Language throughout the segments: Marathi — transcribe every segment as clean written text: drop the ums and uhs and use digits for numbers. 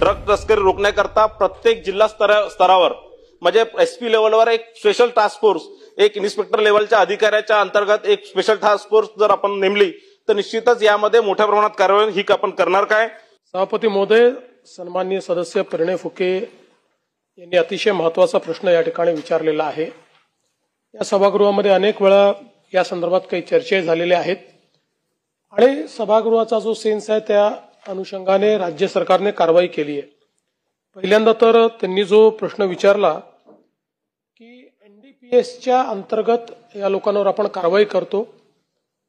ड्रग तस्करी रोखण्याकरता प्रत्येक जिल्हा स्तरावर म्हणजे एसपी लेवलवर एक स्पेशल टास्क फोर्स, एक इन्स्पेक्टर लेवलच्या अधिकाऱ्याच्या अंतर्गत एक स्पेशल टास्क फोर्स जर आपण नेमली तर निश्चितच यामध्ये मोठ्या प्रमाणात कारवाई ही आपण करणार काय। सभापती महोदय, सन्माननीय सदस्य परिणय फुके यांनी अतिशय महत्त्वाचा प्रश्न या ठिकाणी विचारलेला आहे। या सभागृहामध्ये अनेक वेळा या संदर्भात काही चर्चा झालेल्या आहेत आणि सभागृहाचा जो सेन्स आहे त्या अनुषंगाने राज्य सरकारने कारवाई केली आहे। पहिल्यांदा तर त्यांनी जो प्रश्न विचारला की एनडीपीएसच्या अंतर्गत या लोकांवर आपण कारवाई करतो,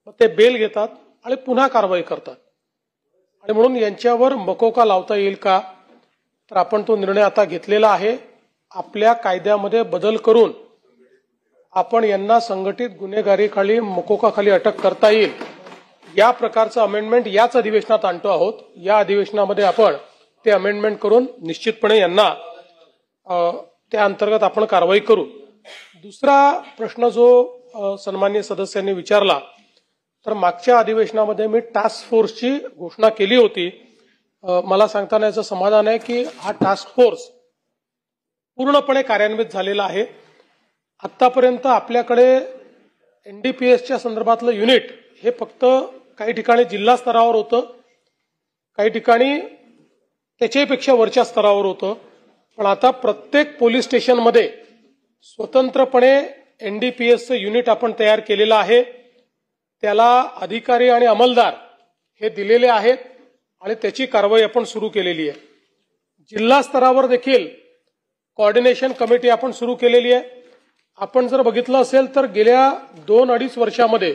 मग ते बेल घेतात आणि पुन्हा कारवाई करतात आणि म्हणून यांच्यावर मकोका लावता येईल का, तर आपण तो निर्णय आता घेतलेला आहे। आपल्या कायद्यामध्ये बदल करून आपण यांना संघटित गुन्हेगारीखाली मकोकाखाली अटक करता येईल या प्रकारचं अमेंडमेंट याच अधिवेशनात आणतो आहोत। या अधिवेशनामध्ये आपण ते अमेंडमेंट करून निश्चितपणे यांना त्या अंतर्गत आपण कारवाई करू। दुसरा प्रश्न जो सन्माननीय सदस्यांनी विचारला, तर मागच्या अधिवेशनामध्ये मी टास्क फोर्सची घोषणा केली होती। मला सांगताना याचं समाधान आहे की हा टास्क फोर्स पूर्णपणे कार्यान्वित झालेला आहे। आतापर्यंत आपल्याकडे एनडीपीएसच्या संदर्भातलं युनिट हे फक्त काही ठिकाणी जिल्हा स्तरावर होतं, काही ठिकाणी त्याच्यापेक्षा वरच्या स्तरावर होतं, पण आता प्रत्येक पोलीस स्टेशनमध्ये स्वतंत्रपणे एनडीपीएसचं युनिट आपण तयार केलेलं आहे। त्याला अधिकारी आणि अंमलदार हे दिलेले आहेत आणि त्याची कारवाई आपण सुरू केलेली आहे। जिल्हा स्तरावर देखील कोऑर्डिनेशन कमिटी आपण सुरू केलेली आहे। आपण जर बघितलं असेल तर गेल्या 2-2.5 वर्षामध्ये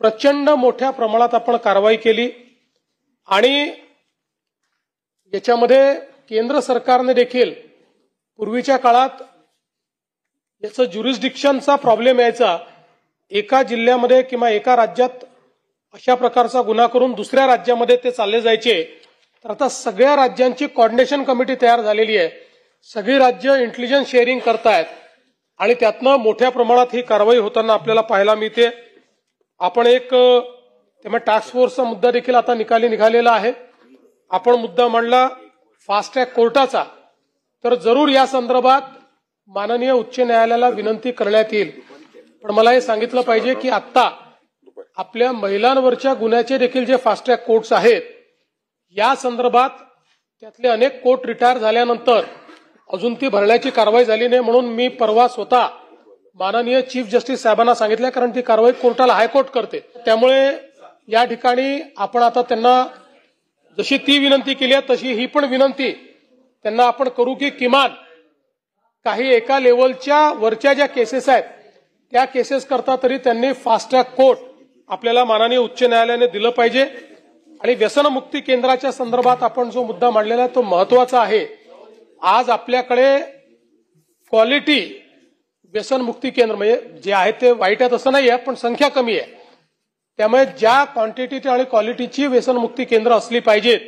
प्रचंड मोठ्या प्रमाणात आपण कारवाई केली आणि याच्यामध्ये केंद्र सरकारने देखील पूर्वीच्या काळात याचं ज्युरिस्डिक्शनचा प्रॉब्लेम यायचा, एका जिल्ह्यामध्ये किंवा एका राज्यात अशा प्रकारचा गुन्हा करून दुसऱ्या राज्यामध्ये ते चालले जायचे, तर आता सगळ्या राज्यांची कोऑर्डिनेशन कमिटी तयार झालेली आहे। सगळी राज्य इंटेलिजन्स शेअरिंग करतायत आणि त्यातनं मोठ्या प्रमाणात ही कारवाई होताना आपल्याला पाहायला मिळते। आपण एक त्यामुळे टास्क फोर्सचा मुद्दा देखील आता निघालेला आहे। आपण मुद्दा मांडला फास्ट ट्रॅक कोर्टाचा, तर जरूर या संदर्भात माननीय उच्च न्यायालयाला विनंती करण्यात येईल। पण मला हे सांगितलं पाहिजे की आता आपल्या महिलांवरच्या गुन्ह्याचे देखील जे फास्ट ट्रॅक कोर्ट्स आहेत या संदर्भात त्यातले अनेक कोर्ट रिटायर झाल्यानंतर अजून ती भरण्याची कारवाई झाली नाही, म्हणून मी परवा स्वतः माननीय चीफ जस्टिस साहेबांना सांगितलं, कारण ती कारवाई कोर्टाला हायकोर्ट करते। त्यामुळे या ठिकाणी आपण आता त्यांना जशी ती विनंती केली आहे तशी ही पण विनंती त्यांना आपण करू की किमान काही एका लेवलच्या वरच्या ज्या केसेस आहेत त्या केसेस करता तरी त्यांनी फास्ट ट्रॅक कोर्ट आपल्याला माननीय उच्च न्यायालयाने दिलं पाहिजे। आणि व्यसनमुक्ती केंद्राच्या संदर्भात आपण जो मुद्दा मांडलेला आहे तो महत्वाचा आहे। आज आपल्याकडे क्वालिटी व्यसनमुक्ती केंद्र म्हणजे जे आहे ते वाईट आहेत असं नाही आहे, पण संख्या कमी आहे। त्यामुळे ज्या क्वांटिटी आणि क्वालिटीची व्यसनमुक्ती केंद्र असली पाहिजेत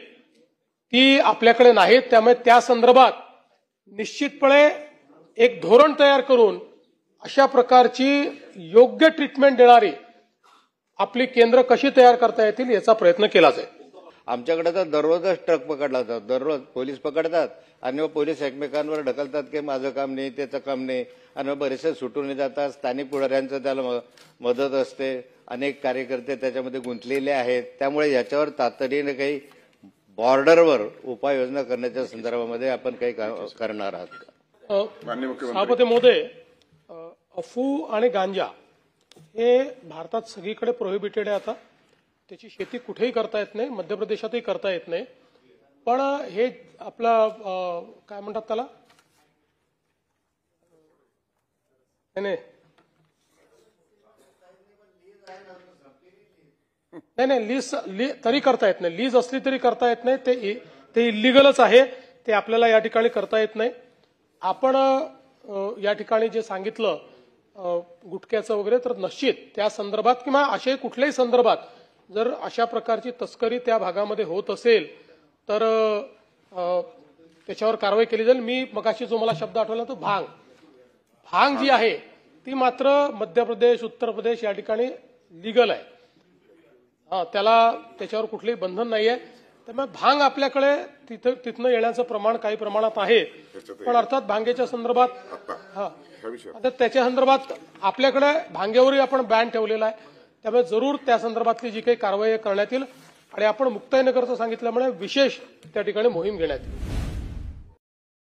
ती आपल्याकडे नाहीत। त्यामुळे त्या संदर्भात निश्चितपणे एक धोरण तयार करून अशा प्रकारची योग्य ट्रीटमेंट देणारी आपली केंद्र कशी तयार करता येतील याचा प्रयत्न केला जाईल। आमच्याकडे तर दररोजच ट्रक पकडला जातो, दररोज पोलीस पकडतात आणि मग पोलीस एकमेकांवर ढकलतात की माझं काम नाही त्याचं काम नाही, आणि मग बरेचसे सुटून जातात। स्थानिक पुढाऱ्यांचं त्याला मदत असते, अनेक कार्यकर्ते त्याच्यामध्ये गुंतलेले आहेत। त्यामुळे याच्यावर तातडीने काही बॉर्डरवर उपाययोजना करण्याच्या संदर्भामध्ये आपण काही करणार आहात। सभापती महोदय, अफू आणि गांजा हे भारतात सगळीकडे प्रोहिबिटेड आहे। आता त्याची शेती कुठेही करता येत नाही, मध्य प्रदेशातही करता येत नाही, पण हे आपला काय म्हणतात त्याला नाही लीज तरी करता येत नाही, लीज असली तरी करता येत नाही, ते इलिगलच आहे, ते आपल्याला या ठिकाणी करता येत नाही। आपण या ठिकाणी जे सांगितलं गुटख्याचं वगैरे, तर निश्चित त्या संदर्भात किंवा अशा कुठल्याही संदर्भात जर अशा प्रकारची तस्करी त्या भागामध्ये होत असेल तर त्याच्यावर कारवाई केली जाईल। मी मगाशी जो मला शब्द आठवला तो भांग जी आहे ती मात्र मध्य प्रदेश उत्तर प्रदेश या ठिकाणी लीगल आहे, त्याला त्याच्यावर कुठलेही बंधन नाहीये। त्यामुळे भांग आपल्याकडे तिथनं येण्याचं प्रमाण काही प्रमाणात आहे, पण अर्थात भांगेच्या संदर्भात आता त्याच्या संदर्भात आपल्याकडे भांगेवरही आपण बॅन ठेवलेला आहे. त्यामुळे जरूर त्या संदर्भातली जी काही कारवाई करण्यात येईल आणि आपण मुक्ताईनगरचं सांगितल्यामुळे विशेष त्या ठिकाणी मोहीम घेण्यात येईल.